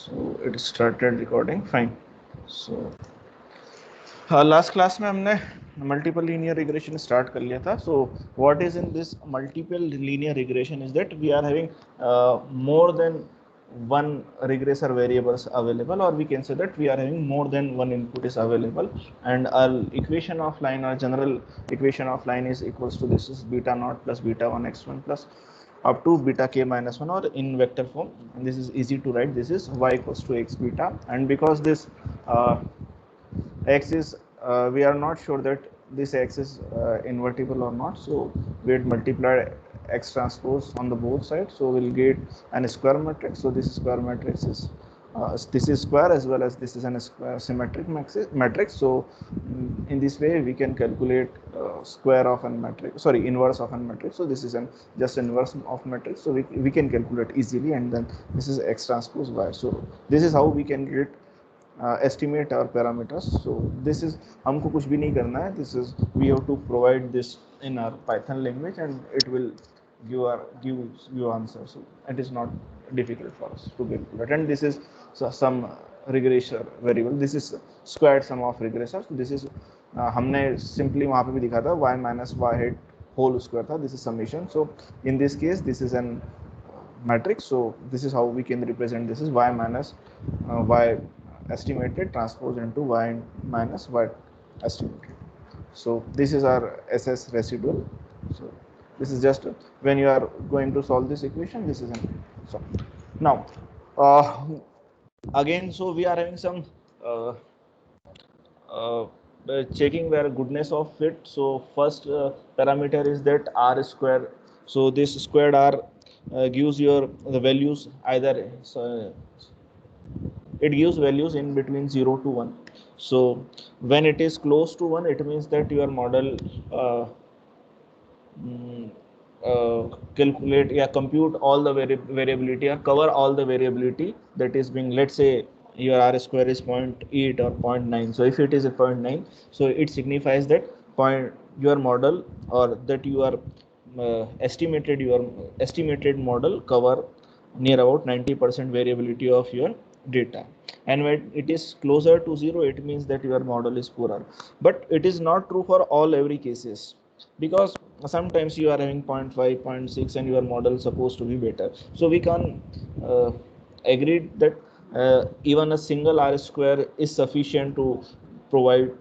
So it started recording fine. So last class में हमने multiple linear regression start कर लिया था. So what is in this multiple linear regression is that we are having more than one regressor variables available, or we can say that we are having more than one input is available, and our equation of line, our general equation of line is equals to this is beta naught plus beta 1 x1 plus up to beta k minus 1, or in vector form, and this is easy to write. This is y equals to x beta, and because this x is we are not sure that this x is invertible or not, so we had multiplied x transpose on the both sides, so we'll get an square matrix. So this square matrix is this is square as well as this is an symmetric matrix. So in this way we can calculate square of an matrix, sorry, inverse of an matrix. So this is an just inverse of matrix, so we can calculate easily, and then this is x transpose y. So this is how we can get estimate our parameters. So this is हमको कुछ भी नहीं करना है. This is we have to provide this in our Python language, and it will give you answer. So it is not difficult for us to calculate. And this is some regressor variable. This is squared sum of regressors. This is हमने simply वहाँ पे भी दिखा था y minus y hat whole square था. This is summation. So in this case this is an matrix. So this is how we can represent. This is y minus y estimated transpose into y minus y estimated. So this is our SS residual. So this is just when you are going to solve this equation, this is an. So now again, so we are having some checking where goodness of fit. So first parameter is that r square. So this squared r gives your the values either it gives values in between 0 to 1. So when it is close to 1, it means that your model calculate compute all the variability or cover all the variability that is being, let's say your r square is 0.8 or 0.9. So if it is a 0.9, so it signifies that your model, or that you are estimated model cover near about 90% variability of your data. And when it is closer to 0, it means that your model is poorer. But it is not true for every cases, because sometimes you are having 0.5, 0.6 and your model is supposed to be better. So we can agree that even a single r square is sufficient to provide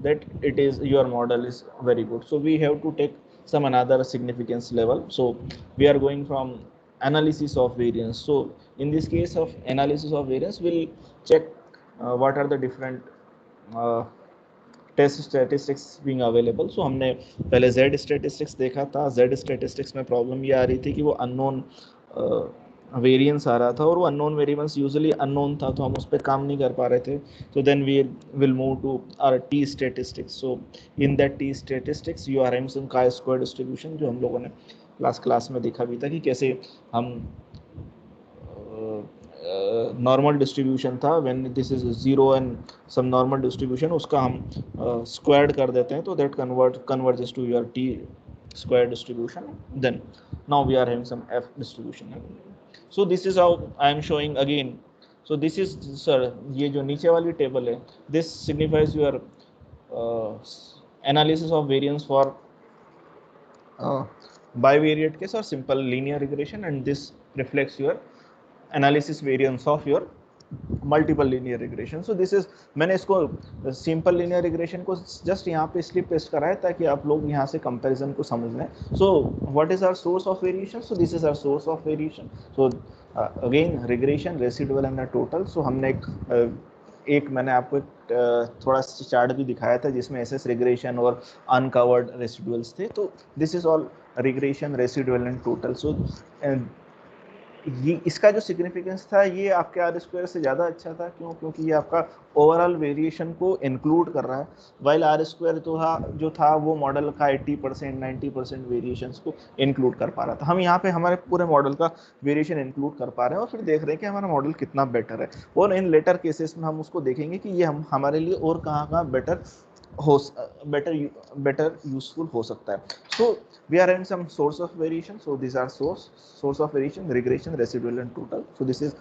that it is your model is very good. So we have to take some another significance level. So we are going from analysis of variance. So in this case of analysis of variance, we'll check what are the different test statistics being available. So हमने पहले Z statistics देखा था. Z statistics में problem ये आ रही थी कि वो अननोन वेरिएंस आ रहा था, और वो अननोन वेरिएंस यूजुअली अननोन था, तो हम उस पर काम नहीं कर पा रहे थे. So then we will move to our t statistics. So in that t statistics you are having some chi square distribution, जो हम लोगों ने क्लास में देखा भी था कि कैसे हम नॉर्मल डिस्ट्रीब्यूशन था when this is 0 and some normal distribution, उसका हम स्क्वायर्ड कर देते हैं, तो that converges to your t square distribution. Then now we are having some F distribution. So this is how I am showing again. So this is sir, ये जो नीचे वाली टेबल है, this signifies your analysis of variance for bivariate case or simple linear regression, and this reflects your analysis variance of your multiple linear regression. So this is, मैंने इसको simple linear regression को just यहाँ पे इसलिए paste करा है ताकि आप लोग यहाँ से comparison को समझ लें. So what is our source of variation? So this is our source of variation. So again regression, residual and the total. So हमने एक मैंने आपको थोड़ा सा चार्ट भी दिखाया था जिसमें एसएस रिग्रेशन और अनकवर्ड रेसिडुअल्स थे. तो this is all regression, residual and total. So ये इसका जो सिग्निफिकेंस था ये आपके आर स्क्वायर से ज़्यादा अच्छा था. क्यों? क्योंकि ये आपका ओवरऑल वेरिएशन को इंक्लूड कर रहा है, वाइल आर स्क्वायर जो था वो मॉडल का 80% 90% वेरिएशंस को इंक्लूड कर पा रहा था. हम यहाँ पे हमारे पूरे मॉडल का वेरिएशन इंक्लूड कर पा रहे हैं और फिर देख रहे हैं कि हमारा मॉडल कितना बेटर है. और इन लेटर केसेस में हम उसको देखेंगे कि ये हम हमारे लिए और कहाँ बेटर हो better useful हो सकता है. So we are having some source of variation. So these are source of variation, regression, residual and total. So this is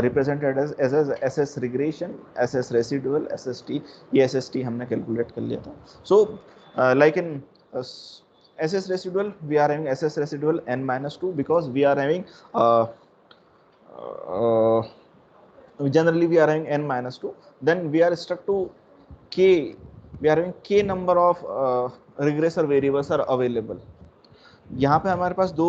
represented as SS regression, SS residual, SST. ये SST हमने calculate कर लिया था. So like in SS residual, we are having SS residual n minus 2 because we are having generally we are having n minus 2. Then we are stuck to k. We are having k number of regressor variables are available. यहाँ पे हमारे पास दो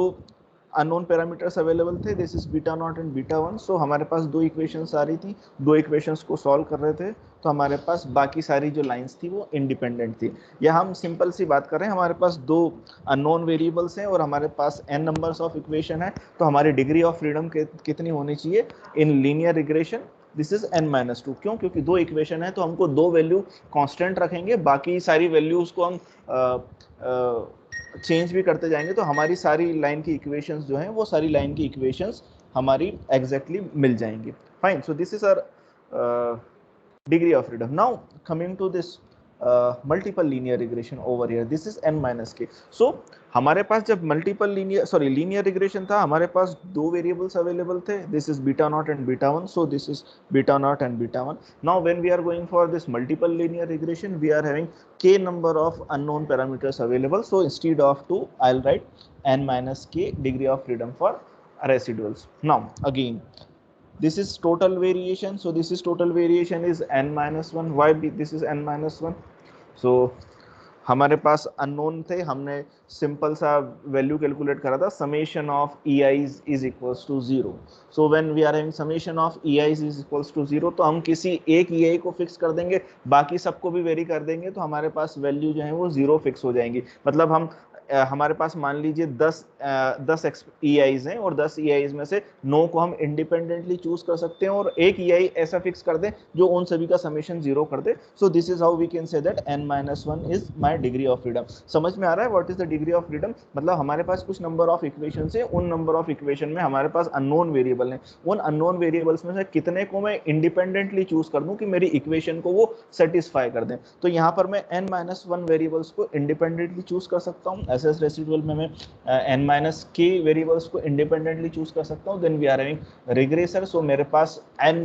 unknown parameters available थे, this is beta naught and beta one. So हमारे पास दो equations आ रही थी, दो इक्वेशंस को सॉल्व कर रहे थे, तो हमारे पास बाकी सारी जो लाइंस थी वो इंडिपेंडेंट थी. या हम सिंपल सी बात कर रहे हैं, हमारे पास दो अननोन वेरिएबल्स हैं और हमारे पास n नंबर्स ऑफ इक्वेशन है, तो हमारी डिग्री ऑफ फ्रीडम कितनी होनी चाहिए in linear regression? This is n minus 2. क्यों? क्योंकि दो इक्वेशन है तो हमको दो वैल्यू कांस्टेंट रखेंगे, बाकी सारी वैल्यूज को हम चेंज भी करते जाएंगे, तो हमारी सारी लाइन की इक्वेशंस जो हैं वो सारी लाइन की इक्वेशंस हमारी एग्जैक्टली मिल जाएंगी. Fine. So this is our degree of freedom. Now coming to this multiple linear regression over here, this is n minus k. So हमारे पास जब लीनियर रिग्रेशन था, हमारे पास दो वेरिएबल्स अवेलेबल थे, this is beta naught and beta one. So this is beta naught and beta one. Now when we are going for this multiple linear regression, we are having k number of unknown parameters available. So instead of 2, I'll write n minus k degree of freedom for residuals. Now again, this is total variation. So this is total variation is n minus 1. Why this is n minus 1? So हमारे पास unknown थे, हमने simple सा value calculate करा था, summation of EIs is equals to 0. So when we are having summation of EIs is equals to 0, तो हम किसी एक EI को फिक्स कर देंगे, बाकी सबको भी वेरी कर देंगे, तो हमारे पास वैल्यू जो है वो 0 फिक्स हो जाएंगी. मतलब हम हमारे पास मान लीजिए 10 EIs हैं और 10 EIs में से 9 को हम इंडिपेंडेंटली चूज कर सकते हैं और एक EI ऐसा फिक्स कर दें जो उन सभी का समेशन 0 कर दे. So this is how we can say that n minus 1 is my degree of freedom. समझ में आ रहा है what is the degree of freedom? मतलब हमारे पास कुछ नंबर ऑफ इक्वेशन है, उन नंबर ऑफ इक्वेशन में हमारे पास अननोन वेरिएबल हैं, उन अननोन वेरिएबल्स में से कितने को मैं इंडिपेंडेंटली चूज कर दूं कि मेरी इक्वेशन को वो सेटिस्फाई कर दें. तो यहाँ पर मैं n minus 1 वेरिएबल्स को इंडिपेंडेंटली चूज कर सकता हूँ. एसएस रेसिडुअल में मैं n minus k वेरिएबल्स को इंडिपेंडेंटली चूज कर सकता हूँ. Then we are having regressor. So मेरे पास n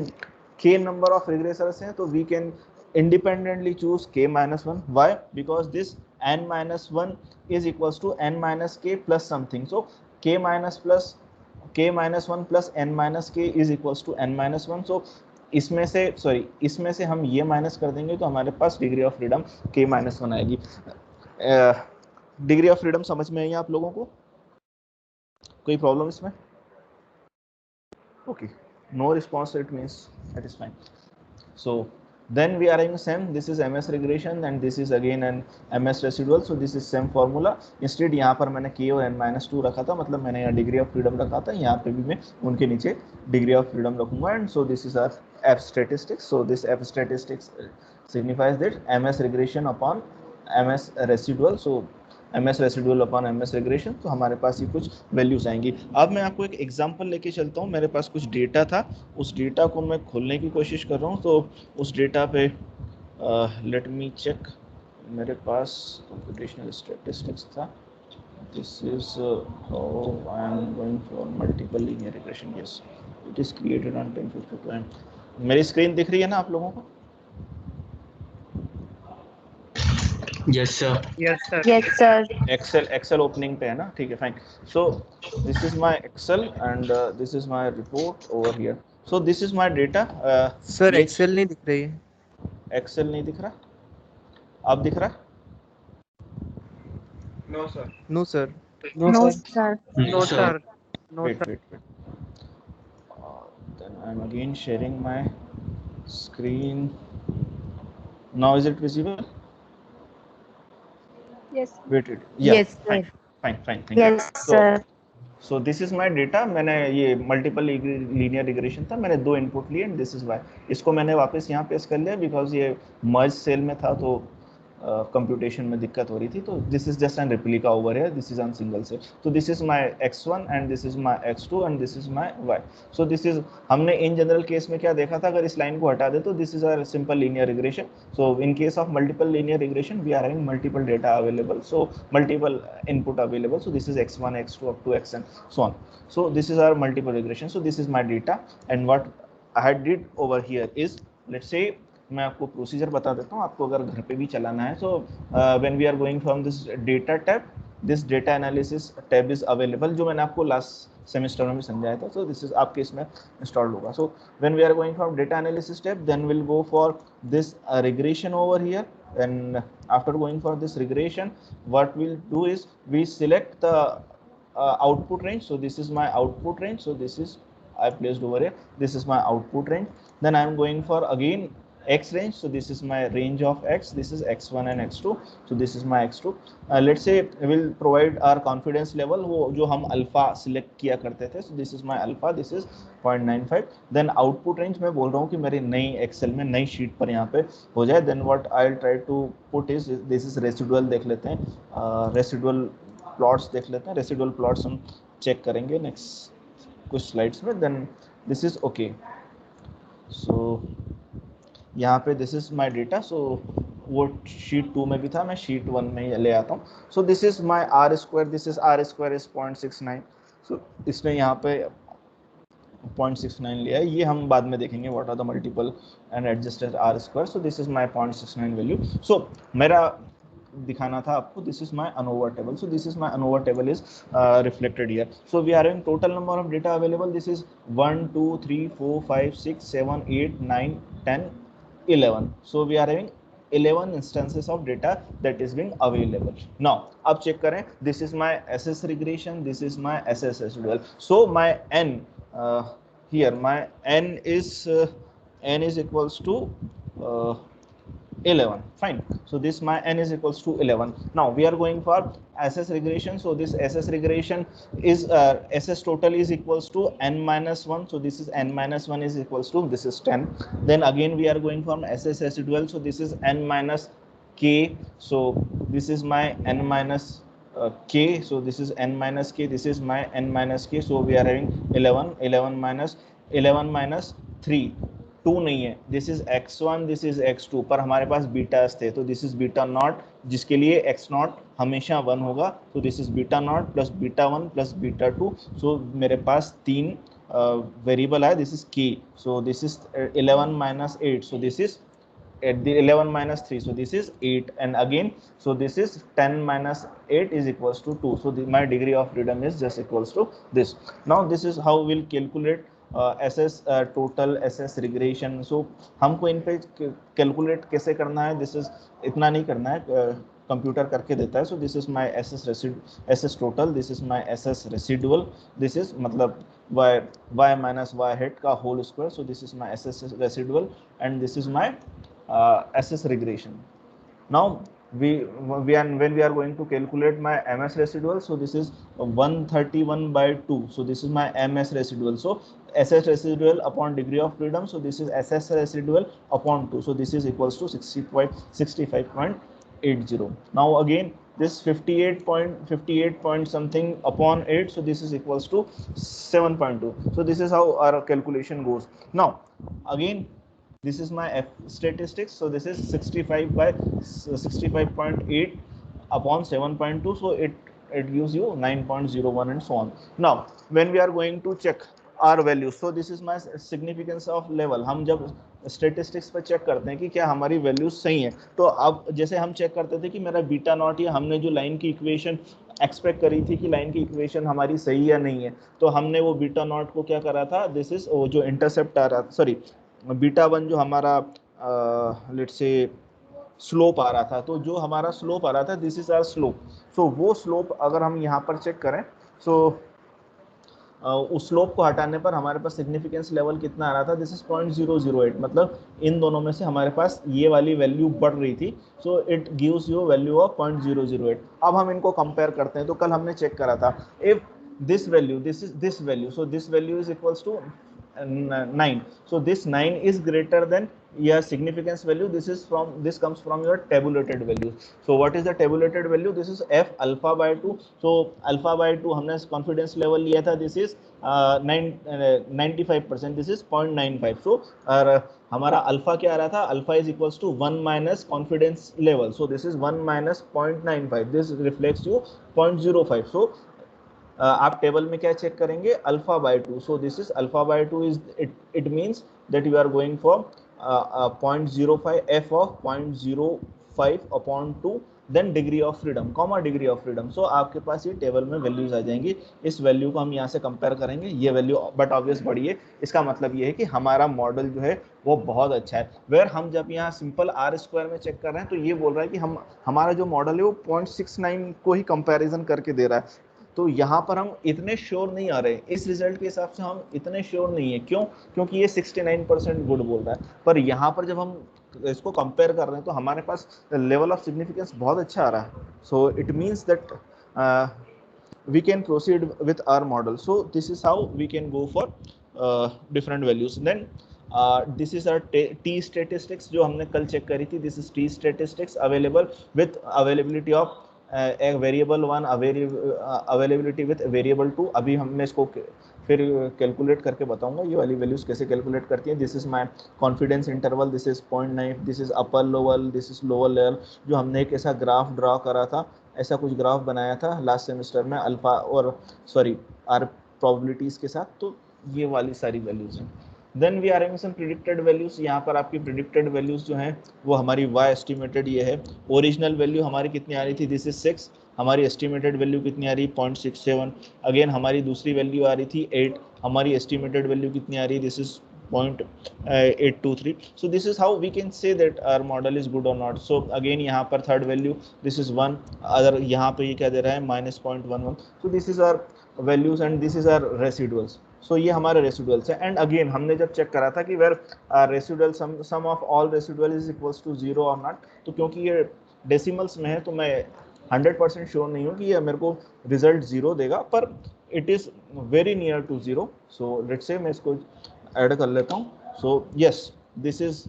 k number of regressors हैं, तो we can independently choose k minus 1. Why? Because this n minus 1 is equals to n minus k plus something. So k minus 1 plus n minus k is equals to n minus 1. So इसमें से हम ये minus कर देंगे तो हमारे पास degree of freedom k minus 1 आएगी. डिग्री ऑफ फ्रीडम समझ में आई आप लोगों को? कोई प्रॉब्लम इसमें? Okay, no response, it means that is fine. So then we are having same, this is ms regression and this is again an ms residual. So this is same formula. instead यहाँ पर मैंने k और n minus 2 रखा था, मतलब मैंने यहाँ degree of freedom रखा था, यहाँ पे भी मैं उनके नीचे डिग्री ऑफ फ्रीडम रखूंगा. And so this is our f statistics. so this f statistics signifies that ms regression upon ms residual. so ms residual upon ms regression. तो हमारे पास ये कुछ वैल्यूज आएंगी. अब मैं आपको एक एग्जांपल लेके चलता हूँ. मेरे पास कुछ डेटा था, उस डेटा को मैं खोलने की कोशिश कर रहा हूँ. तो उस डेटा पे लेट मी चेक. मेरे पास कंप्यूटेशनल स्टैटिस्टिक्स था. This is how I am going for multiple linear regression. Yes, it is created on 1052. मेरी स्क्रीन दिख रही है ना आप लोगों को? Yes sir. Yes sir. Yes sir. Excel opening पे है ना? ठीक है, fine. So this is my Excel and this is my report over here. So this is my data. Sir Excel नहीं दिख रही है. एक्सेल नहीं दिख रहा? अब दिख रहा? No sir. No sir. No sir. No sir. No wait sir. Then I'm again sharing my screen. Now is it visible? Yes. Wait. Yes sir. Fine. Thank you. Yes sir. So this is my data. मैंने ये multiple linear regression था, मैंने दो input लिए and this is why. इसको मैंने वापस यहाँ पेस्ट कर लिया बिकॉज ये मर्ज सेल में था, तो कंप्यूटेशन में दिक्कत हो रही थी, तो this is just an replica over here, this is on single cell, तो this is my x1 and this is my x2 and this is my y। So this is, हमने इन जनरल केस में क्या देखा था, अगर इस line को हटा दे तो this is a simple linear regression. So in case of multiple linear regression we are having multiple data available, so multiple input available, so this is x1 x2 up to xn so on, so this is our multiple regression, so this is my data and what I did over here is, let's say मैं आपको procedure बता देता हूँ, आपको अगर घर पे भी चलाना है, so when we are going from this data tab, this data analysis tab is available, जो मैंने आपको लास्ट सेमेस्टर में भी समझाया था, so this is आपके इसमें इंस्टॉल्ड होगा। so when we are going from data analysis tab, then we'll go for this regression over here, and after going for this regression, what we'll do is we select the output range, so this is my output range, so this is I placed over here, this is my output range, then I am going for again x range, so this is my range of x, this is x1 and x2, so this is my x2, let's say we will provide our confidence level, वो जो हम alpha select किया करते थे, so this is my alpha, this is 0.95, then output range मैं बोल रहा हूँ कि मेरी नई एक्सेल में नई शीट पर यहाँ पे हो जाए, then what I'll try to put is this is residual, देख लेते हैं residual plots देख लेते हैं, residual plots हम चेक करेंगे नेक्स्ट कुछ स्लाइड्स में, then this is okay, so यहाँ पे दिस इज माय डेटा, सो वो शीट 2 में भी था, मैं शीट 1 में ले आता हूँ, so this is my R square, this is R square is 0.69, सो इसने यहाँ पे 0.69 लिया है, ये हम बाद में देखेंगे what are the multiple and adjusted R square, so this is my 0.69 value, सो मेरा दिखाना था आपको, this is my ANOVA table, so this is my ANOVA table is reflected here, so we are having total number of data available, this is 1 2 3 4 5 6 7 8 9 10 11, so we are having 11 instances of data that is being available. Now अब check करें, this is my SS regression, this is my SS residual, so my n here my n is equals to 11, fine, so this my n is equals to 11. Now we are going for SS regression, so this SS regression is SS total is equals to n minus 1, so this is n minus 1 is equals to, this is 10, then again we are going from SS residual, so this is n minus k, so this is my n minus k, so this is n minus k, this is my n minus k, so we are having 11 minus 3, 2 नहीं है, this is x1, this is x2, पर हमारे पास betas थे, तो this is beta not, जिसके लिए x not हमेशा 1 होगा, तो this is beta nought plus beta 1 plus beta 2, सो मेरे पास 3 वेरिएबल है, this is k, so this is 11 minus 8, so this is at the 11 minus 3, so this is 8, and again so this is 10 minus 8 is equals to 2, so my degree of freedom is just equals to this. Now this is how we'll calculate SS total, SS regression, so हमको इन पे calculate कैसे करना है, this is इतना नहीं करना है, computer करके देता है, so this is my SS total, this is my SS residual, this is मतलब y minus y hat का whole square, so this is my SS residual and this is my SS regression. Now when we are going to calculate my MS residual, so this is 131 by 2, so this is my MS residual, so SS residual upon degree of freedom, so this is SS residual upon 2, so this is equals to 65.80. Now again this 58 point something upon 8, so this is equals to 7.2, so this is how our calculation goes. Now again this is my F statistics, so this is 65 by 65.8 upon 7.2, so it gives you 9.01 and so on. Now when we are going to check our values, so this is my significance of level, हम जब statistics पे check करते हैं कि क्या हमारी values सही हैं, तो अब जैसे हम चेक करते थे कि मेरा बीटा नॉट, या हमने जो लाइन की इक्वेशन एक्सपेक्ट करी थी कि लाइन की इक्वेशन हमारी सही या नहीं है, तो हमने वो बीटा नॉट को क्या करा था, दिस इज जो इंटरसेप्ट आ रहा, सॉरी बीटा 1 जो हमारा लेट्स से स्लोप आ रहा था, तो जो हमारा स्लोप आ रहा था दिस इज आवर स्लोप, सो वो स्लोप अगर हम यहाँ पर चेक करें, सो उस स्लोप को हटाने पर हमारे पास सिग्निफिकेंस लेवल कितना आ रहा था, दिस इज 0.008, मतलब इन दोनों में से हमारे पास ये वाली वैल्यू बढ़ रही थी, so it gives you value of 0.008. अब हम इनको कंपेयर करते हैं, तो कल हमने चेक करा था if this value, this is this value, so this value is equals to 9. So this 9 is greater than your significance value. This comes from your tabulated value. So what is the tabulated value? This is f alpha by 2. So alpha by 2 हमने confidence level लिया था. This is 95%. This is 0.95. So हमारा alpha क्या आ रहा था? Alpha is equals to 1 minus confidence level. So this is 1 minus 0.95. This reflects you 0.05. So आप table में क्या चेक करेंगे? Alpha by 2. So this is alpha by 2 is it means that you are going for 0.05 f of 0.05 upon 2 then degree of freedom comma degree of freedom. So आपके पास ये table में values आ जाएंगी. इस value को हम यहाँ से कंपेयर करेंगे. ये वैल्यू बट ऑब्वियस बड़ी है. इसका मतलब ये है कि हमारा मॉडल जो है वो बहुत अच्छा है. वेयर हम जब यहाँ सिंपल आर स्क्वायर में चेक कर रहे हैं तो ये बोल रहा है कि हमारा जो मॉडल है वो 0.69 को ही कंपैरिजन करके दे रहा है. तो यहाँ पर हम इतने श्योर नहीं आ रहे. इस रिजल्ट के हिसाब से हम इतने श्योर नहीं है. क्यों? क्योंकि ये 69% गुड बोल रहा है. पर यहाँ पर जब हम इसको कंपेयर कर रहे हैं तो हमारे पास लेवल ऑफ सिग्निफिकेंस बहुत अच्छा आ रहा है. So it means that we can proceed with our model. So this is how we can go for different values. Then this is our t statistics जो हमने कल चेक करी थी. This is t statistics available with availability of a variable 1, availability with variable 2. अभी हमने इसको फिर calculate करके बताऊंगा ये वाली वैल्यूज कैसे कैलकुलेट करती हैं. This is my confidence interval. This is 0.9. This is upper level. This is lower level. जो हमने एक ऐसा ग्राफ ड्रा करा था, ऐसा कुछ ग्राफ बनाया था लास्ट सेमेस्टर में अल्फा और सॉरी आर प्रोबेबिलिटीज के साथ. तो ये वाली सारी वैल्यूज हैं. Then we are having some predicted values. यहाँ पर आपकी प्रेडिक्टेड वैल्यूज जो हैं वो हमारी y एस्टिमेटेड ये है. ओरिजिनल वैल्यू हमारी कितनी आ रही थी? This is 6. हमारी एस्टिमेटेड वैल्यू कितनी आ रही है? 0.67. अगेन हमारी दूसरी वैल्यू आ रही थी 8. हमारी एस्टिमेटेड वैल्यू कितनी आ रही है? This is 0.823. So this is how we can say that our model is good or not. So again यहाँ पर थर्ड वैल्यू this is 1. अगर यहाँ पे ये क्या दे रहा है? -0.11. So this is our values and this is our residuals. So ये हमारे रेसिडुअल्स है. एंड अगेन हमने जब चेक करा था कि where residual sum of all residual is equals to 0 और नॉट. तो क्योंकि ये डेसिमल्स में है तो मैं 100% श्योर नहीं हूँ कि ये मेरे को रिजल्ट 0 देगा, पर it is very near to 0. So let's say मैं इसको ऐड कर लेता हूँ. So yes this is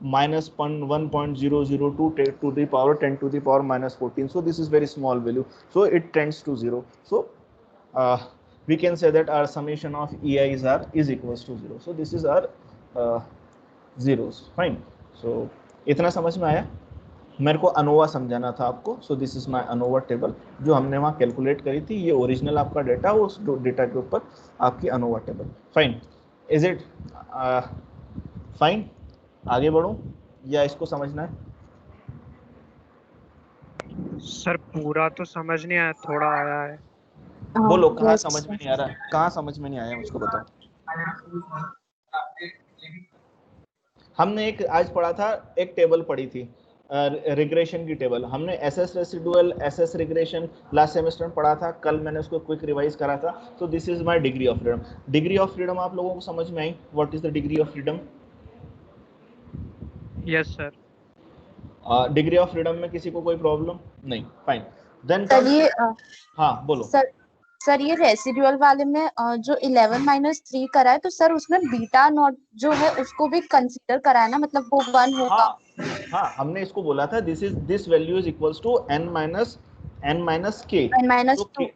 -1.002 to the power 10 to the power -14. So this is very small value. So it tends to 0. So we can say that our summation of EIs is equals to 0. So this is our zeros. Fine. So इतना समझ में आया? मेरे को ANOVA समझाना था आपको. सो this is my ANOVA table जो हमने वहाँ कैलकुलेट करी थी. ये ओरिजिनल आपका डेटा, उस डेटा के ऊपर आपकी ANOVA table. Fine. Is it fine? आगे बढ़ूं या इसको समझना है? सर पूरा तो समझ नहीं आया, थोड़ा आया है. बोलो कहाँ समझ में नहीं आ रहा? कहाँ समझ में नहीं आया मुझको बताओ. हमने एक आज पढ़ा था, एक टेबल पढ़ी थी रिग्रेशन की टेबल. हमने SS residual, SS regression last semester में पढ़ा था. कल मैंने उसको क्विक रिवाइज करा था. तो this is my degree of freedom. Degree of freedom आप लोगों को समझ में आई? What is the degree of freedom? Yes sir. Degree of freedom में किसी को कोई प्रॉब्लम नहीं? फाइन. देन चलिए हाँ बोलो. सर ये रेसिडुअल वाले में जो 11-3 करा है तो सर उसमें बीटा नॉट जो है उसको भी कंसीडर करा है ना, मतलब वो 1 होगा. हाँ हमने इसको बोला था this value is equals to n minus k. n-2.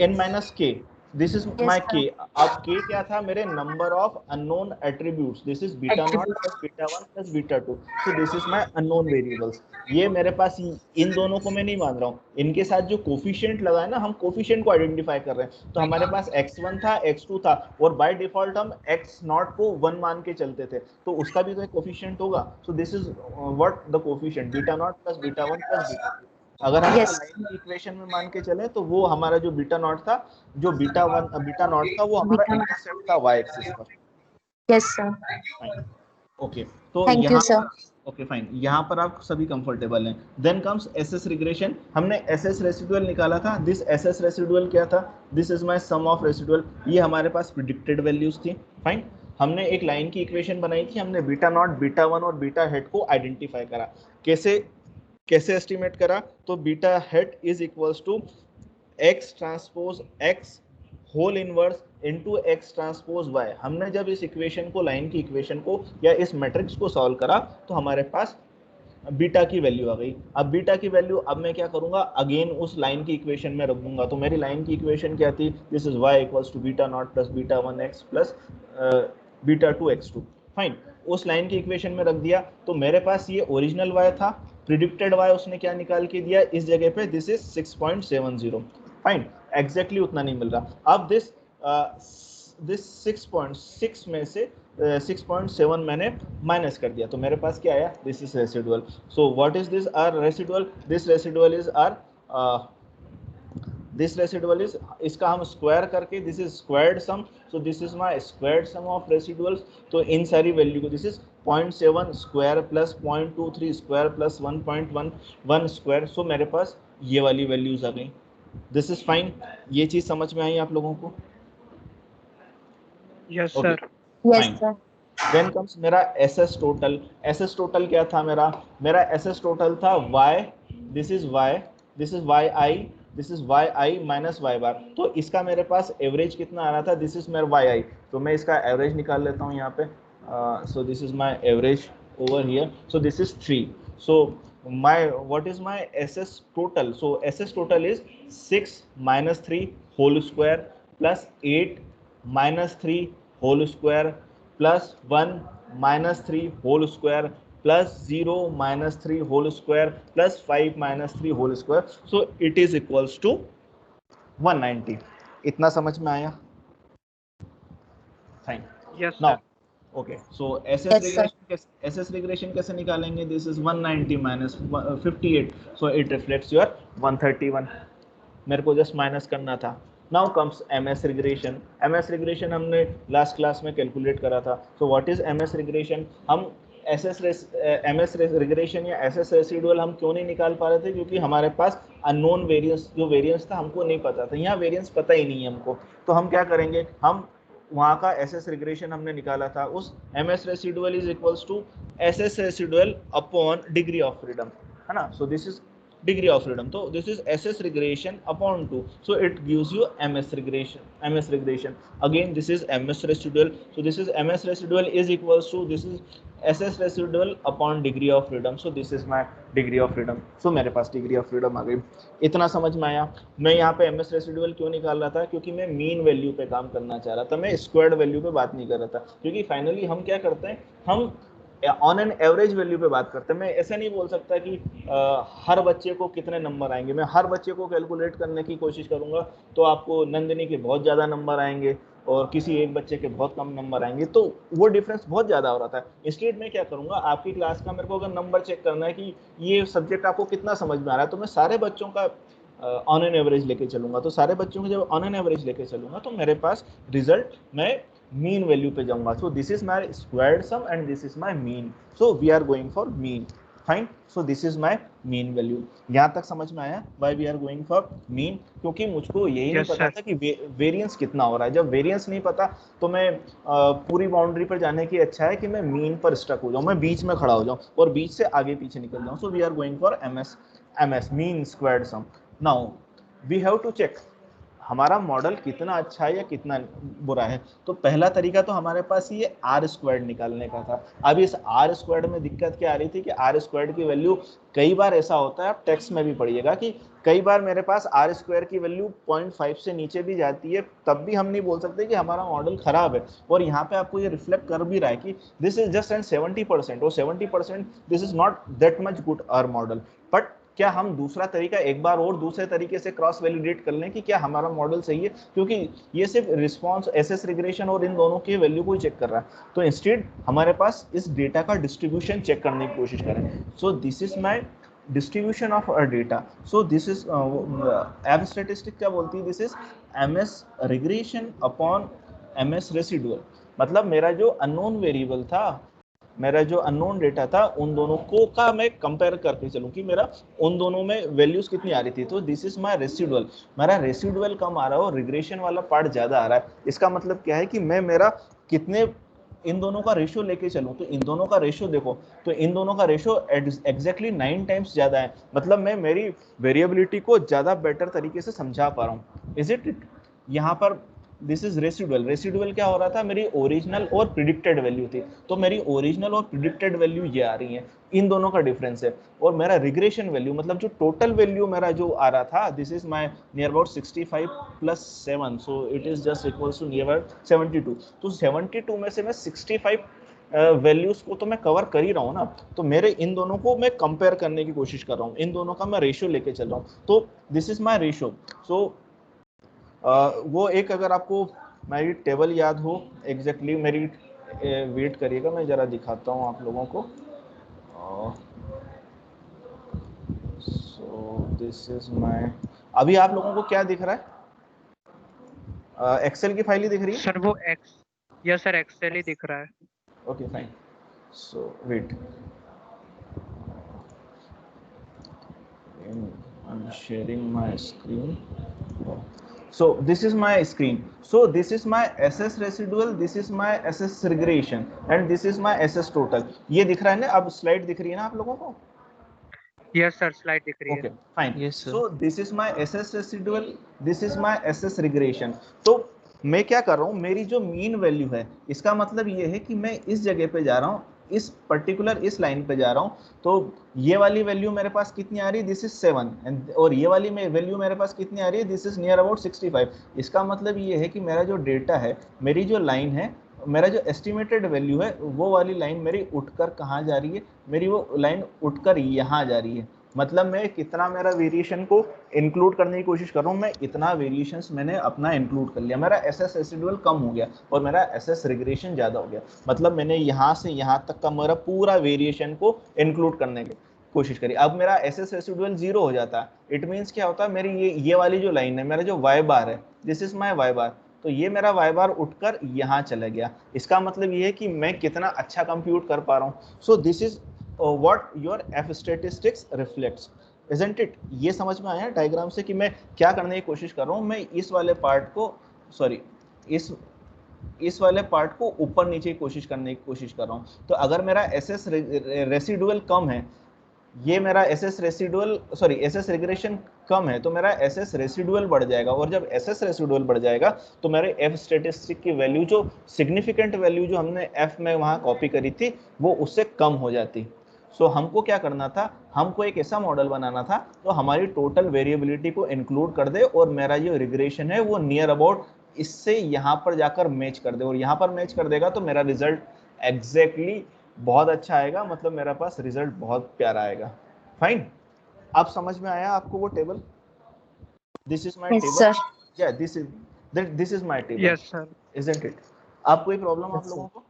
n minus k. This is my k. अब k क्या था? मेरे number of unknown attributes. This is beta nought plus beta 1 plus beta 2. So this is my unknown variables. ये मेरे पास इन दोनों को मैं नहीं मान रहा हूँ. इनके साथ जो कोफिशिएंट लगा है ना, हम कोफिशिएंट को आइडेंटिफाई कर रहे हैं. तो हमारे पास x1 था, x2 था और बाय डिफॉल्ट हम x0 को 1 मान के चलते थे. तो उसका भी तो एक कोफिशिएंट होगा. सो this is what the coefficient beta nought plus beta 1 plus beta 2. अगर हम लाइन की इक्वेशन में मान के चले तो वो हमारा जो बीटा नॉट था, जो बीटा नॉट था वो हमारा इंटरसेप्ट था y एक्सिस पर. Yes sir. ओके. तो thank you sir. Okay fine. यहाँ पर आप सभी कंफर्टेबल हैं. Then comes SS regression. हमने एसएस रेसिडुअल निकाला था. दिस एसएस रेसिडुअल क्या था? This is my sum of residual. ये हमारे पास प्रेडिक्टेड वैल्यूज थी. फाइन. हमने एक लाइन की इक्वेशन बनाई थी. हमने बीटा नॉट, बीटा 1 और बीटा हेड को आइडेंटिफाई करा. कैसे एस्टिमेट करा? तो beta hat is equals to x transpose x whole inverse into X transpose Y. हमने जब इस इक्वेशन को, लाइन की इक्वेशन को या इस मैट्रिक्स को सॉल्व करा तो हमारे पास बीटा की वैल्यू आ गई। अब बीटा की वैल्यू अब मैं क्या करूंगा, अगेन उस लाइन की इक्वेशन में रख दूंगा। तो मेरी लाइन की इक्वेशन क्या थी, this is y equals to beta nought plus beta 1x plus beta 2x2। Fine, उस लाइन की इक्वेशन में रख दिया। तो मेरे पास ये ओरिजिनल y था, प्रिडिक्टेड y उसने क्या निकाल के दिया इस जगह पे, दिस इज 6.70। फाइन, एग्जैक्टली उतना नहीं मिल रहा। अब दिस 6.6 में से 6.7 मैंने माइनस कर दिया, तो मेरे पास क्या आया, this is residual. So what is this R residual, this residual is R this residual is, इसका हम स्क्वायर करके, this is squared sum, so this is my squared sum of residuals. तो इन सारी वैल्यू को, this is 0.7 square plus 0.23 square plus 1.11 square. So मेरे पास ये वाली वैल्यूज आ गई। दिस इज फाइन, ये चीज समझ में आई आप लोगों को? Yes Okay. Sir. Yes Fine. Sir. Then comes मेरा SS total। SS total क्या था मेरा SS total था y, this is y, this is yi, this is yi minus y bar। तो इसका मेरे पास एवरेज कितना आ रहा था, दिस इज मेरा yi। तो मैं इसका एवरेज निकाल लेता हूँ यहाँ पे। सो this is my average over here, so this is 3। so what is my SS total? So SS total is 6 minus 3 whole square plus 8 minus 3 whole square plus 1 minus 3 whole square plus 0 minus 3 whole square plus 5 minus 3 whole square। so it is equals to 190। इतना समझ में आया? Fine. Yes now sir. Okay, so Yes, SS regression कैसे निकालेंगे, this is 190 minus 58, so it reflects your 131। मेरे को just minus करना था। Now comes MS regression. MS regression हमने लास्ट क्लास में कैलकुलेट करा था। So what is MS regression? हम MS रिग्रेशन या SS रेसिडुअल हम क्यों नहीं निकाल पा रहे थे, क्योंकि हमारे पास अननोन वेरिएंस, जो वेरिएंस था हमको नहीं पता था। यहाँ वेरिएंस पता ही नहीं है हमको, तो हम क्या करेंगे, हम वहाँ का SS रिग्रेशन हमने निकाला था, उस MS residual is equals to SS residual upon degree of freedom, है ना। So this is degree of freedom, so this is SS regression upon 2, so it gives you MS regression। again this is MS residual, so this is MS residual is equals to, this is SS residual upon degree of freedom, so this is my degree of freedom। so मेरे पास degree of freedom आ गई। इतना समझ में आया? मैं यहाँ पे MS residual क्यों निकाल रहा था, क्योंकि मैं मीन वैल्यू पे काम करना चाह रहा था, मैं स्क्वायर्ड वैल्यू पे बात नहीं कर रहा था। क्योंकि फाइनली हम क्या करते हैं, हम ऑन एन एवरेज वैल्यू पे बात करते हैं। मैं ऐसा नहीं बोल सकता कि हर बच्चे को कितने नंबर आएंगे। मैं हर बच्चे को कैलकुलेट करने की कोशिश करूंगा तो आपको नंदिनी के बहुत ज़्यादा नंबर आएंगे और किसी एक बच्चे के बहुत कम नंबर आएंगे, तो वो डिफरेंस बहुत ज़्यादा हो रहा था। इसलिए मैं क्या करूंगा, आपकी क्लास का मेरे को अगर नंबर चेक करना है कि ये सब्जेक्ट आपको कितना समझ में आ रहा है, तो मैं सारे बच्चों का ऑन एन एवरेज लेके चलूंगा। तो सारे बच्चों को जब ऑन एन एवरेज लेके चलूंगा तो मेरे पास रिजल्ट, मैं मीन वैल्यू पे जाऊंगा। So this is my squared sum and this is my mean, so we are going for mean. Fine, so this is my mean value. यहाँ तक समझ में आया why we are going for mean? क्योंकि मुझको यही नहीं Yes, पता sir. था कि वेरिएंस कितना हो रहा है। जब वेरिएंस नहीं पता तो मैं पूरी बाउंड्री पर जाने की अच्छा है कि मैं मीन पर स्टक हो जाऊं, मैं बीच में खड़ा हो जाऊं और बीच से आगे पीछे निकल जाऊं। So we are going for MS mean squared sum. Now we have to check हमारा मॉडल कितना अच्छा है या कितना बुरा है। तो पहला तरीका तो हमारे पास ये आर स्क्वायर्ड निकालने का था। अब इस आर स्क्वायर्ड में दिक्कत क्या आ रही थी कि आर स्क्वायर्ड की वैल्यू कई बार ऐसा होता है, आप टेक्स्ट में भी पढ़िएगा कि कई बार मेरे पास आर स्क्वायर की वैल्यू 0.5 से नीचे भी जाती है, तब भी हम नहीं बोल सकते कि हमारा मॉडल खराब है। और यहाँ पे आपको ये रिफ्लेक्ट कर भी रहा है कि दिस इज जस्ट एंड 70% और 70% this is not that much good our model. But क्या हम दूसरा तरीका एक बार और दूसरे तरीके से क्रॉस वैलिडेट कर लें कि क्या हमारा मॉडल सही है, क्योंकि ये सिर्फ रिस्पांस SS रिग्रेशन और इन दोनों की वैल्यू को चेक कर रहा है। तो इंस्टेड हमारे पास इस डेटा का डिस्ट्रीब्यूशन चेक करने की कोशिश करें। सो this is my distribution of a data. So this is एब स्टैटिस्टिक क्या बोलती है, this is MS regression upon MS residual. मतलब मेरा जो अननोन वेरिएबल था, मेरा जो अननोन डेटा था, उन दोनों को का मैं कंपेयर करके चलूं कि मेरा उन दोनों में वैल्यूज कितनी आ रही थी। तो दिस इज माय रेसिडुअल, मेरा रेसिडुअल कम आ रहा है और रिग्रेशन वाला पार्ट ज्यादा आ रहा है। इसका मतलब क्या है कि मैं मेरा कितने इन दोनों का रेशियो लेके चलूं, तो इन दोनों का रेशियो देखो, तो इन दोनों का रेशियो एग्जैक्टली 9 टाइम्स ज्यादा है। मतलब मैं मेरी वेरिएबिलिटी को ज्यादा बेटर तरीके से समझा पा रहा हूँ। Is it? यहाँ पर दिस इज रेसिडुअल। रेसिडुअल क्या हो रहा था, मेरी ओरिजिनल और प्रिडिक्टेड वैल्यू थी, तो मेरी ओरिजिनल और प्रिडिक्टेड वैल्यू ये आ रही है, इन दोनों का डिफरेंस है। और मेरा रिग्रेशन वैल्यू मतलब जो टोटल वैल्यू मेरा जो आ रहा था, this is my near about 65 plus 7, so it is just equals to near about 72। तो 72 में से मैं 65 वैल्यूज को तो मैं कवर कर ही रहा हूँ ना, तो मेरे इन दोनों को मैं कंपेयर करने की कोशिश कर रहा हूँ, इन दोनों का मैं रेशियो लेके चल रहा हूँ, तो दिस इज माय रेशियो। सो वो एक, अगर आपको मेरी टेबल याद हो एग्जैक्टली मेरी, वेट करिएगा मैं जरा दिखाता हूँ आप लोगों को। सो दिस इज माय, अभी आप लोगों को क्या दिख रहा है, एक्सेल की फाइल ही दिख रही है? सर वो एक्स, यस सर एक्सेल ही दिख रहा है। Okay fine, so wait, I'm sharing my screen. So this is my screen. So this is my SS residual, this is my SS regression, and this is my SS total. ये दिख रहा है ना, अब स्लाइड दिख रही है ना आप लोगों को? यस सर स्लाइड दिख रही है। Okay, fine. Yes, sir. So this is my SS residual, this is my SS regression. तो मैं क्या कर रहा हूँ, मेरी जो मीन वैल्यू है, इसका मतलब ये है कि मैं इस जगह पे जा रहा हूँ, इस पर्टिकुलर इस लाइन पे जा रहा हूँ, तो ये वाली वैल्यू मेरे पास कितनी आ रही है, दिस इज 7, एंड और ये वाली वैल्यू मेरे पास कितनी आ रही है, दिस इज नियर अबाउट 65। इसका मतलब ये है कि मेरा जो डेटा है, मेरी जो लाइन है, मेरा जो एस्टिमेटेड वैल्यू है, वो वाली लाइन मेरी उठकर कहाँ जा रही है, मेरी वो लाइन उठकर यहाँ जा रही है। मतलब मैं कितना मेरा वेरिएशन को इंक्लूड करने की कोशिश कर रहा हूँ, मैं इतना वेरिएशंस मैंने अपना इंक्लूड कर लिया, मेरा एसएस रेसिडुअल कम हो गया और मेरा एसएस रिग्रेशन ज्यादा हो गया। मतलब मैंने यहाँ से यहाँ तक का मेरा पूरा वेरिएशन को इंक्लूड करने की कोशिश करी। अब मेरा एसएस रेसिडुअल 0 हो जाता है, इट मीन्स क्या होता है, मेरी ये वाली जो लाइन है, मेरा जो वाई बार है, दिस इज माई वाई बार, तो ये मेरा वाई बार उठकर यहाँ चला गया। इसका मतलब ये है कि मैं कितना अच्छा कंप्यूट कर पा रहा हूँ। So this is what your f statistics reflects, isn't it? ये समझ में आया डायग्राम से कि मैं क्या करने की कोशिश कर रहा हूँ, मैं इस वाले पार्ट को, सॉरी इस वाले पार्ट को ऊपर नीचे की कोशिश करने की कोशिश कर रहा हूँ। तो अगर मेरा एसएस रेसिडुअल कम है, ये मेरा SS residual sorry SS regression कम है, तो मेरा एसएस रेसिडुअल बढ़ जाएगा, और जब एसएस रेसिडुअल बढ़ जाएगा तो मेरे एफ स्टैटिस्टिक की वैल्यू, जो सिग्निफिकेंट वैल्यू जो हमने एफ में वहां कॉपी करी थी, वो उससे कम हो जाती। सो हमको क्या करना था, हमको एक ऐसा मॉडल बनाना था तो हमारी टोटल वेरिएबिलिटी को इंक्लूड कर दे, और मेरा जो रिग्रेशन है वो नियर अबाउट इससे यहाँ पर जाकर मैच कर दे, और यहाँ पर मैच कर देगा तो मेरा रिजल्ट एग्जैक्टली बहुत अच्छा आएगा, मतलब मेरा पास रिजल्ट बहुत प्यारा आएगा। फाइन, अब समझ में आया आपको वो table? This is my table, या this is my table, yes sir. Isn't it? आप कोई प्रॉब्लम आप लोगों को?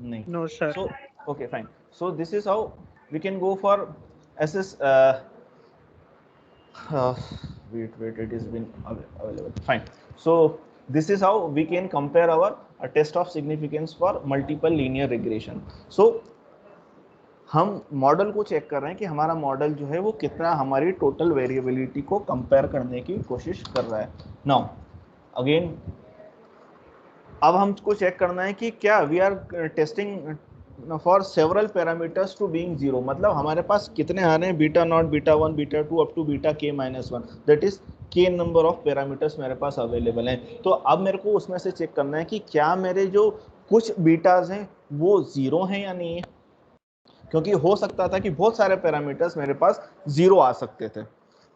नहीं। No sir. So okay fine, so this is how we can go for SS wait, it has been available, fine. So this is how we can compare our test of significance for multiple linear regression. So हम model को check कर रहे हैं कि हमारा model जो है वो कितना हमारी टोटल वेरिएबिलिटी को कंपेयर करने की कोशिश कर रहा है। नाउ अगेन अब हमको चेक करना है कि क्या we are testing for several parameters to being zero, मतलब हमारे पास कितने आ रहे हैं, beta nought, beta 1, beta 2 up to beta k minus 1, that is k number of parameters मेरे पास अवेलेबल हैं। तो अब मेरे को उसमें से चेक करना है कि क्या मेरे जो कुछ बीटाज हैं वो जीरो हैं या नहीं है, क्योंकि हो सकता था कि बहुत सारे पैरामीटर्स मेरे पास जीरो आ सकते थे,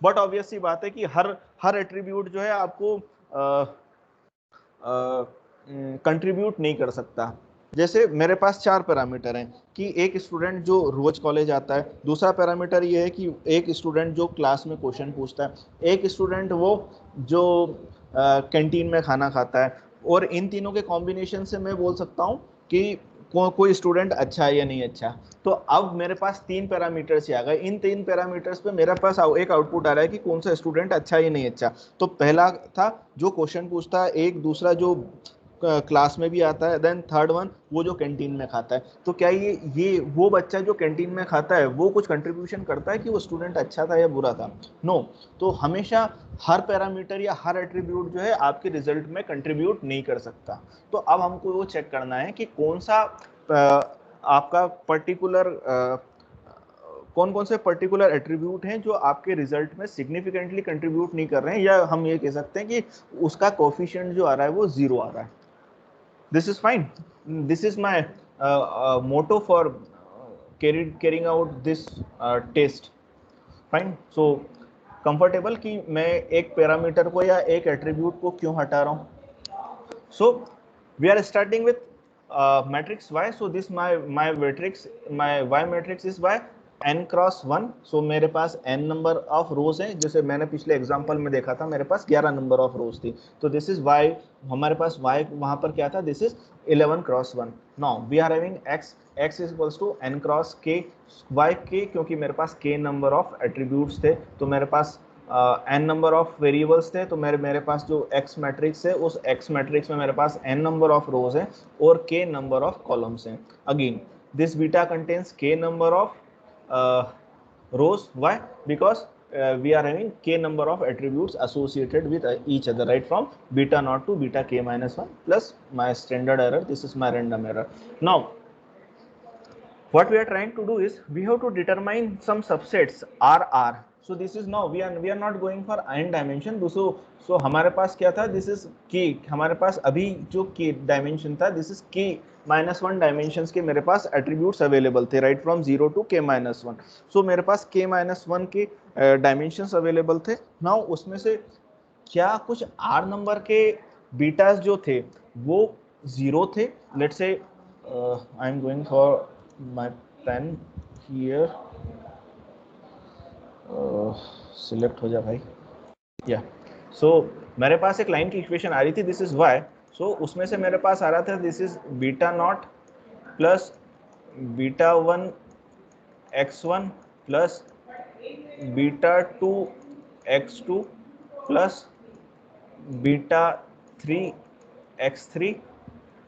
बट ऑब्वियस सी बात है कि हर एट्रीब्यूट जो है आपको कंट्रीब्यूट नहीं कर सकता। जैसे मेरे पास 4 पैरामीटर हैं कि एक स्टूडेंट जो रोज कॉलेज आता है, दूसरा पैरामीटर ये है कि एक स्टूडेंट जो क्लास में क्वेश्चन पूछता है, एक स्टूडेंट वो जो कैंटीन में खाना खाता है, और इन तीनों के कॉम्बिनेशन से मैं बोल सकता हूँ कि कोई स्टूडेंट अच्छा है या नहीं अच्छा। तो अब मेरे पास 3 पैरामीटर्स आ गए, इन 3 पैरामीटर्स पे मेरे पास एक आउटपुट आ रहा है कि कौन सा स्टूडेंट अच्छा है या नहीं अच्छा। तो पहला था जो क्वेश्चन पूछता है, एक दूसरा जो क्लास में भी आता है, देन थर्ड वन वो जो कैंटीन में खाता है। तो क्या ये वो बच्चा जो कैंटीन में खाता है वो कुछ कंट्रीब्यूशन करता है कि वो स्टूडेंट अच्छा था या बुरा था? नो। तो हमेशा हर पैरामीटर या हर एट्रीब्यूट जो है आपके रिजल्ट में कंट्रीब्यूट नहीं कर सकता। तो अब हमको वो चेक करना है कि कौन सा आपका पर्टिकुलर कौन कौन से पर्टिकुलर एट्रीब्यूट हैं जो आपके रिजल्ट में सिग्निफिकेंटली कंट्रीब्यूट नहीं कर रहे हैं, या हम ये कह सकते हैं कि उसका कोफिशिएंट जो आ रहा है वो 0 आ रहा है. This is fine. This is my motto for carrying out this test. Fine. So comfortable कि मैं एक पैरामीटर को या एक एट्रीब्यूट को क्यों हटा रहा हूँ. So we are starting with matrix Y. So this my Y matrix is by n cross 1. सो मेरे पास n नंबर ऑफ रोज हैं, जैसे मैंने पिछले एग्जांपल में देखा था मेरे पास 11 नंबर ऑफ रोज थी. तो दिस इज y, हमारे पास y वहां पर क्या था, this is 11 cross 1. Now we are having x is equals to n cross k y k, क्योंकि मेरे पास k नंबर ऑफ एट्रीब्यूट्स थे, तो मेरे पास n नंबर ऑफ वेरिएबल्स थे, तो मेरे पास जो x मैट्रिक्स है उस x मैट्रिक्स में मेरे पास n नंबर ऑफ रोज हैं और k नंबर ऑफ कॉलम्स हैं. Again this beta contains k number of rows. Why? Because we are having k number of attributes associated with each other, right from beta naught to beta k minus 1 plus my standard error. This is my random error. Now what we are trying to do is we have to determine some subsets R. So this is now we are not going for n dimension. So हमारे पास क्या था, this is k, हमारे पास अभी जो k dimension था, this is k -1 dimensions के मेरे पास attributes available थे, राइट फ्रॉम 0 टू k-1. सो मेरे पास k-1 के डायमेंशंस अवेलेबल थे. नाउ उसमें से क्या कुछ r नंबर के बीटास जो थे वो 0 थे. Let's say I am going for my pen here, select हो जा भाई. या सो मेरे पास एक लाइन की इक्वेशन आ रही थी, दिस इज y. सो उसमें से मेरे पास आ रहा था this is beta nought plus beta 1 x1 plus beta 2 x2 plus beta 3 x3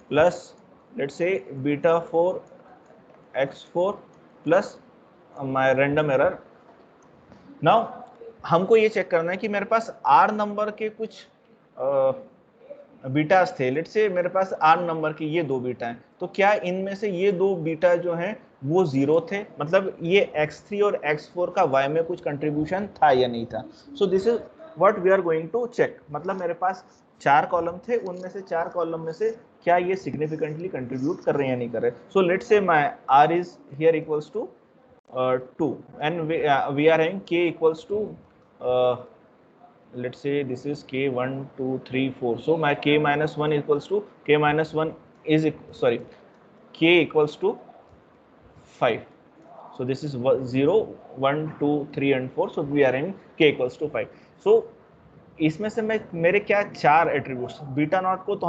plus let's say beta 4 x4 plus my random error. Now हमको ये चेक करना है कि मेरे पास r नंबर के कुछ बीटास थे. लेट्स से मेरे पास r नंबर के ये 2 बीटा हैं, तो क्या इनमें से ये 2 बीटा जो हैं वो 0 थे, मतलब ये x3 और x4 का y में कुछ कंट्रीब्यूशन था या नहीं था. So this is what we are going to check. मतलब मेरे पास 4 कॉलम थे, उनमें से 4 कॉलम में से क्या ये सिग्निफिकेंटली कंट्रीब्यूट कर रहे हैं या नहीं कर रहे. So let's say my r is here equals to 2 and we are having k equals to let's say this is k 1 2 3 4. So my k minus 1 equals to k minus 1 is sorry k equals to 5. So this is 0 1 2 3 and 4. So we are having k equals to 5. So इसमें से मेरे क्या 4 attributes. Beta not को तो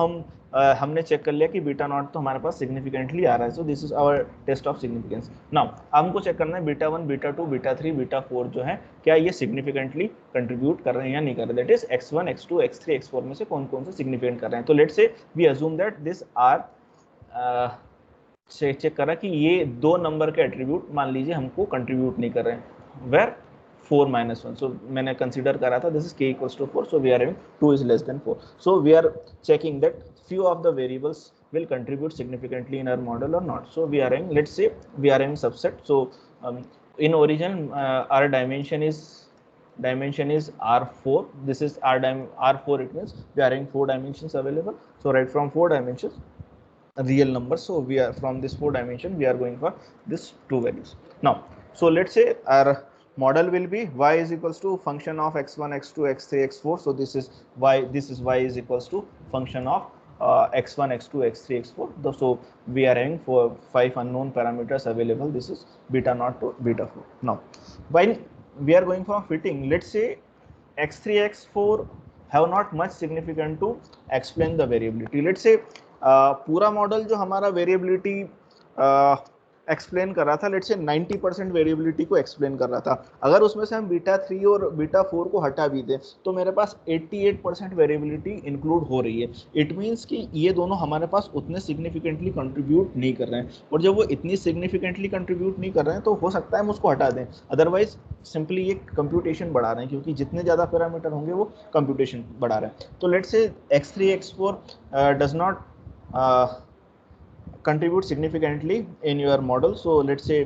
हमने check कर लिया कि बीटा नॉट तो हमारे पास सिग्निफिकेंटली आ रहा है. So this is our test of significance. Now हमको चेक करना है बीटा 1 बीटा 2 बीटा 3 बीटा 4 जो है क्या ये सिग्निफिकेंटली कंट्रीब्यूट कर रहे हैं या नहीं कर रहे. That is x1 x2 x3 x4 में से कौन कौन से सिग्निफिकेंट कर रहे हैं. तो let's say we assume that this R check करा कि ये 2 नंबर के एट्रीब्यूट मान लीजिए हमको कंट्रीब्यूट नहीं कर रहे हैं, वेयर 4 minus 1. So मैंने कंसीडर करा था this is k equals to 4. So we are having 2 is less than 4. So we are checking that few of the variables will contribute significantly in our model or not. So we are having, let's say we are having subset. So in origin our dimension is R4. This is R4. It means we are having 4 dimensions available. So right from 4 dimensions real numbers. So we are from this 4 dimension we are going for this 2 values. Now so let's say our model will be y is equals to function of x1 x2 x3 x4. So this is y is equals to function of x1 x2 x3 x4. So we are having 5 unknown parameters available. This is beta naught to beta 4. Now when we are going for fitting, let's say x3 x4 have not much significant to explain the variability. Let's say पूरा model जो हमारा variability explain कर रहा था, let's say 90% variability को explain कर रहा था. अगर उसमें से हम बीटा 3 और बीटा 4 को हटा भी दें तो मेरे पास 88% वेरिएबिलिटी इंक्लूड हो रही है. इट मींस कि ये दोनों हमारे पास उतने सिग्निफिकेंटली कंट्रीब्यूट नहीं कर रहे हैं, और जब वो इतनी सिग्निफिकेंटली कंट्रीब्यूट नहीं कर रहे हैं तो हो सकता है हम उसको हटा दें. अदरवाइज सिंपली ये कंप्यूटेशन बढ़ा रहे हैं, क्योंकि जितने ज़्यादा पैरामीटर होंगे वो कंप्यूटेशन बढ़ा रहे हैं. तो लेट्स से x3 x4 does not contribute significantly in your model. So let's say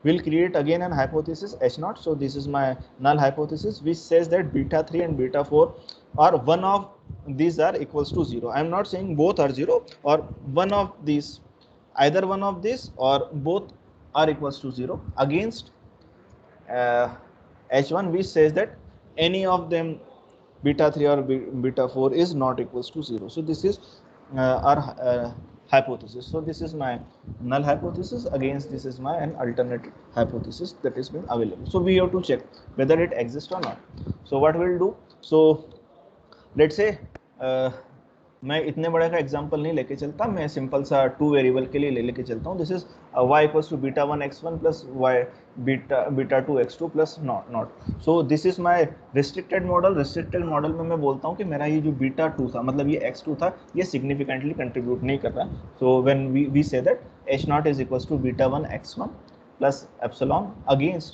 we'll create again an hypothesis H naught. So this is my null hypothesis which says that beta 3 and beta 4 or one of these are equals to 0. I am not saying both are 0 or one of these, either one of these or both are equals to 0 against H1 which says that any of them beta 3 or beta 4 is not equals to 0. So this is our hypothesis. So this is my null hypothesis, against this is my an alternate hypothesis that is being available. So we have to check whether it exists or not. So what we'll do, so let's say मैं इतने बड़े का example नहीं लेके चलता, मैं simple सा 2 variable के लिए लेके चलता हूँ. This is y equals to beta 1 x1 plus y beta 2 x2 plus nought. So this is my restricted model. Restricted model में मैं बोलता हूँ कि मेरा ये जो बीटा 2 था, मतलब ये x2 था, ये सिग्निफिकेंटली कंट्रीब्यूट नहीं कर रहा. So when we say that h nought is equals to beta 1 x1 plus epsilon against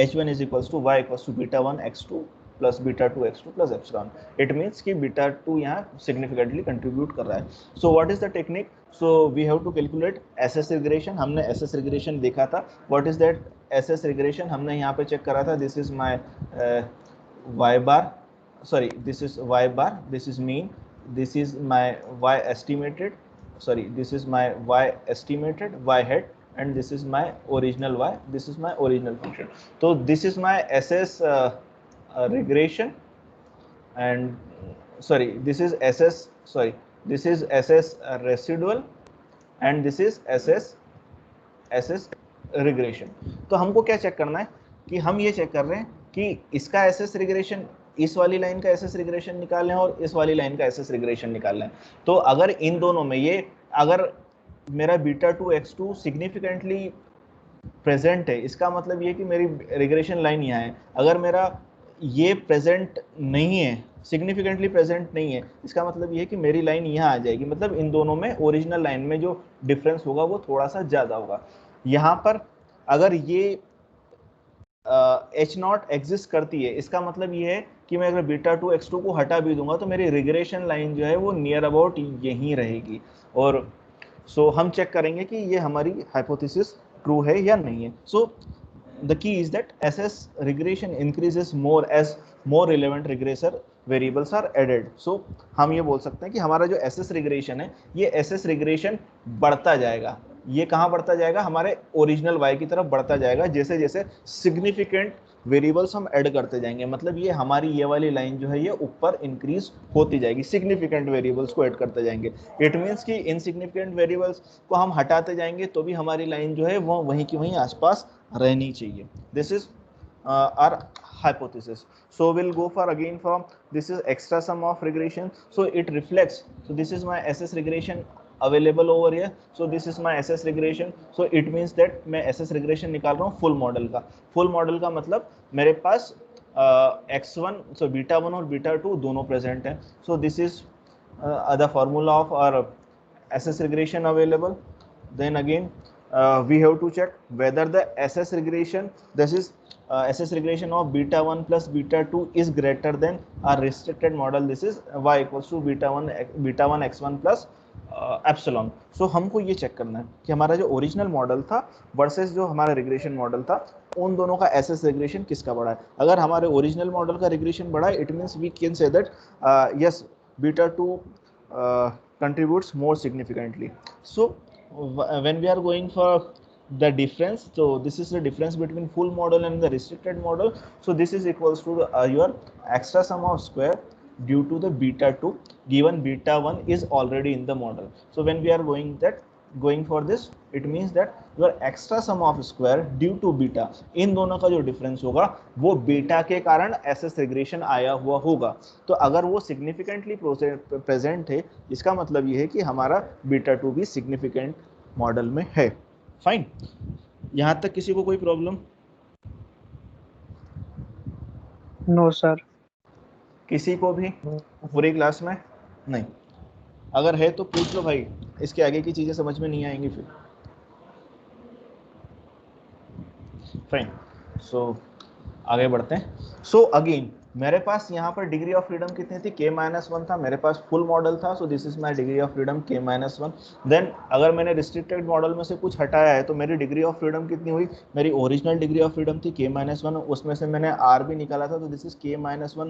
h1 is equals to y equals to beta 1 x2 plus beta 2 x2 plus epsilon. It means कि beta 2 यहाँ significantly contribute कर रहा है. So what is the technique? So we have to calculate SS regression. हमने SS regression देखा था. What is that SS regression? हमने यहाँ पे चेक करा था. This is my y bar, sorry this is y bar, this is mean, this is my y estimated, sorry this is my y estimated, y head, and this is my original y, this is my original function. So this is my SS regression, and sorry this is SS, sorry this is SS residual, and this is SS regression. तो हमको क्या check करना है कि हम ये check कर रहे हैं कि इसका SS regression, इस वाली लाइन का एसएस रिग्रेशन निकालना है और इस वाली लाइन का एसएस रिग्रेशन निकालना है. तो अगर इन दोनों में ये, अगर मेरा बीटा 2 x2 सिग्निफिकेंटली प्रेजेंट है, इसका मतलब ये कि मेरी रिग्रेशन लाइन यहाँ है. अगर मेरा ये प्रेजेंट नहीं है, सिग्निफिकेंटली प्रेजेंट नहीं है, इसका मतलब ये है कि मेरी लाइन यहाँ आ जाएगी. मतलब इन दोनों में ओरिजिनल लाइन में जो डिफरेंस होगा वो थोड़ा सा ज़्यादा होगा. यहाँ पर अगर ये एच नॉट एग्जिस्ट करती है, इसका मतलब ये है कि मैं अगर बीटा 2 x2 को हटा भी दूंगा तो मेरी रिग्रेशन लाइन जो है वो नियर अबाउट यहीं रहेगी. और सो हम चेक करेंगे कि ये हमारी हाइपोथेसिस ट्रू है या नहीं है. So the key is that SS regression increases more as more relevant regressor variables are added. So हम ये बोल सकते हैं कि हमारा जो एसएस रिग्रेशन है, ये एसएस रिग्रेशन बढ़ता जाएगा. ये कहाँ बढ़ता जाएगा? हमारे ओरिजिनल y की तरफ बढ़ता जाएगा जैसे जैसे सिग्निफिकेंट वेरिएबल्स हम ऐड करते जाएंगे. मतलब ये हमारी ये वाली लाइन जो है ये ऊपर इंक्रीज होती जाएगी, सिग्निफिकेंट वेरिएबल्स को ऐड करते जाएंगे. इट मीन्स कि इनसिग्निफिकेंट वेरिएबल्स को हम हटाते जाएंगे तो भी हमारी लाइन जो है वो वहीं की वहीं आसपास रहनी चाहिए. This is our hypothesis. So we'll go for again from, this is extra sum of regression, so it reflects. So this is my SS regression available over here. So this is my SS regression. So it means that मैं SS regression निकाल रहा हूँ full model का. full model का मतलब मेरे पास x1, so beta 1 और beta 2 दोनों present हैं. So this is the formula of our SS regression available. Then again we have to check whether the SS regression, this is SS regression of beta 1 plus beta 2 is greater than our restricted model. This is y equals to beta 1 x1 plus epsilon. So हमको ये check करना है कि हमारा जो original model था versus जो हमारा रिग्रेशन मॉडल था, उन दोनों का एसएस रिग्रेशन किसका बड़ा है. अगर हमारे ओरिजिनल मॉडल का रिग्रेशन बड़ा है, it means we can say that yes beta 2 contributes more significantly. So when we are going for the difference, so this is the difference between full model and the restricted model. So this is equals to your extra sum of square due to the beta 2 given beta 1 is already in the model. So when we are going for this, it means that your extra sum of square due to beta, इन दोनों का जो difference होगा वो beta के कारण SS regression आया हुआ होगा. तो अगर वो सिग्निफिकेंटली प्रेजेंट है, इसका मतलब ये है कि हमारा बीटा 2 भी सिग्निफिकेंट मॉडल में है. फाइन, यहाँ तक किसी को कोई प्रॉब्लम? No sir. किसी को भी पूरी क्लास में नहीं? अगर है तो पूछ लो भाई, इसके आगे की चीजें समझ में नहीं आएंगी फिर. फाइन, सो आगे बढ़ते हैं. सो अगेन मेरे पास यहाँ पर डिग्री ऑफ फ्रीडम कितनी थी, k-1 था, मेरे पास फुल मॉडल था, so this is my degree of freedom k-1. Then अगर मैंने रिस्ट्रिक्टेड मॉडल में से कुछ हटाया है तो मेरी डिग्री ऑफ फ्रीडम कितनी हुई, मेरी ओरिजिनल डिग्री ऑफ फ्रीडम थी k-1, उसमें से मैंने r भी निकाला था, तो this is k-1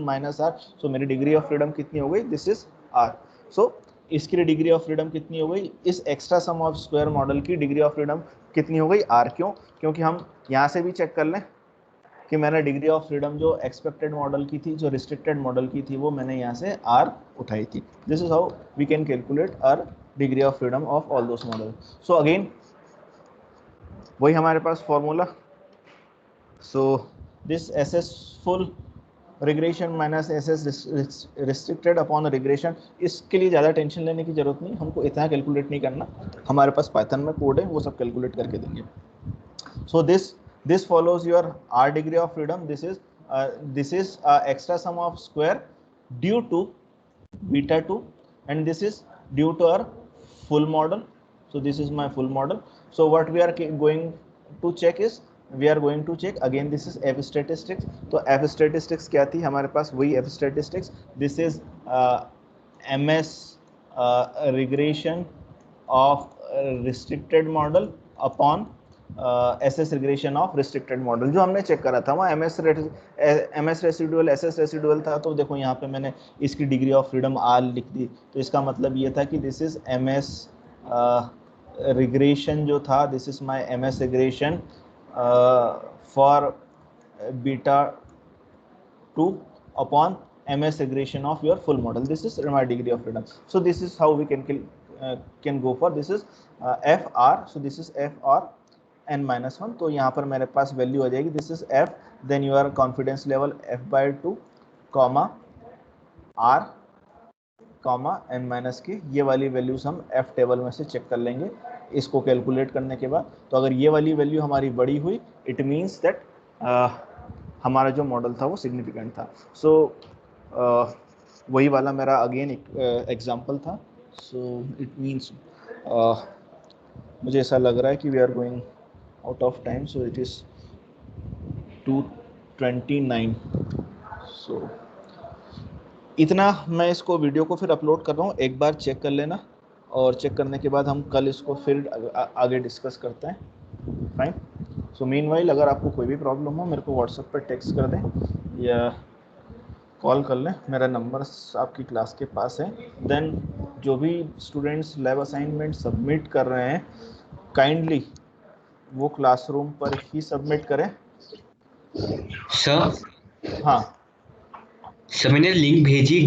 minus r. सो मेरी डिग्री ऑफ फ्रीडम कितनी हो गई, दिस इज r. सो इसकी डिग्री ऑफ फ्रीडम कितनी हो गई, इस extra sum of square model की डिग्री ऑफ फ्रीडम कितनी हो गई, r. क्यों, क्योंकि हम यहाँ से भी चेक कर लें कि मैंने डिग्री ऑफ फ्रीडम जो एक्सपेक्टेड मॉडल की थी, जो रिस्ट्रिक्टेड मॉडल की थी, वो मैंने यहाँ से r उठाई थी. This is how we can calculate our degree of freedom of all those model. So again वही हमारे पास formula. So this SS full regression minus SS restricted upon regression, इसके लिए ज़्यादा टेंशन लेने की जरूरत नहीं, हमको इतना कैलकुलेट नहीं करना, हमारे पास पाइथन में कोड है, वो सब कैलकुलेट करके देंगे. सो this follows your r degree of freedom. This is extra sum of square due to beta 2, and this is due to our full model. So this is my full model. So what we are going to check is, we are going to check again, this is f statistics. तो f statistics क्या थी हमारे पास, वही f statistics. This is ms regression of restricted model upon SS regression of restricted model. जो हमने check करा था वहाँ MS रेसिडुअल SS रेसिडुअल था, तो देखो यहाँ पे मैंने इसकी डिग्री ऑफ फ्रीडम R लिख दी, तो इसका मतलब ये था कि दिस इज MS रिग्रेशन जो था, this is my MS regression for beta 2 upon MS regression of your full model. This is my degree of freedom. So this is how we can go for, this is FR. So this is FR n-1. तो यहाँ पर मेरे पास value आ जाएगी, this is f, then your confidence level f/2 comma r comma n- की, ये वाली values हम f टेबल में से चेक कर लेंगे इसको कैलकुलेट करने के बाद. तो अगर ये वाली वैल्यू हमारी बड़ी हुई, इट मीन्स दैट हमारा जो मॉडल था वो सिग्निफिकेंट था. सो वही वाला मेरा अगेन एग्जाम्पल था. सो इट मीन्स मुझे ऐसा लग रहा है कि we are going out of time, so it is 2:29. so इतना मैं इसको वीडियो को फिर अपलोड कर रहा हूँ, एक बार चेक कर लेना, और चेक करने के बाद हम कल इसको फिर आगे डिस्कस करते हैं. फाइन. सो मीनवाइल अगर आपको कोई भी प्रॉब्लम हो मेरे को व्हाट्सएप पर टेक्स्ट कर दें या कॉल कर लें, मेरा नंबर आपकी क्लास के पास है. देन जो भी स्टूडेंट्स लैब असाइनमेंट सबमिट कर रहे हैं, काइंडली वो क्लासरूम पर ही सबमिट करें. सर हाँ मैंने लिंक भेजी